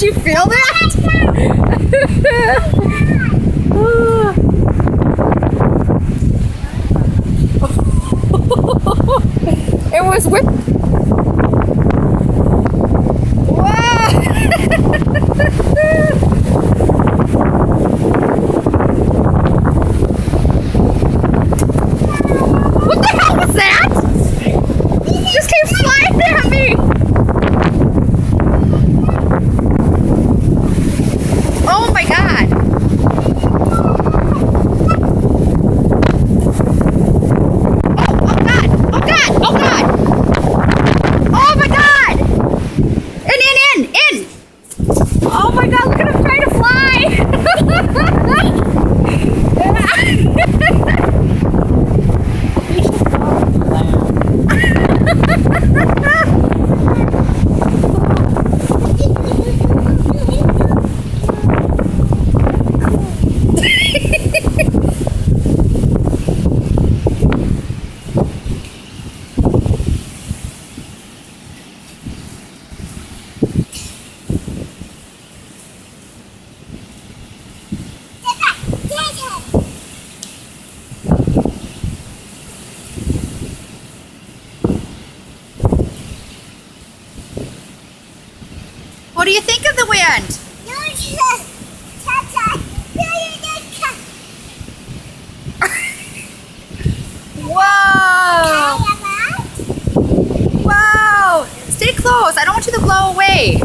Did you feel that? It was whip. Wow! What the hell was that? This came flying at me. Oh my god. Oh my god! In! Oh my god, look at him trying to fly! What do you think of the wind? Whoa! Wow! Stay close. I don't want you to blow away.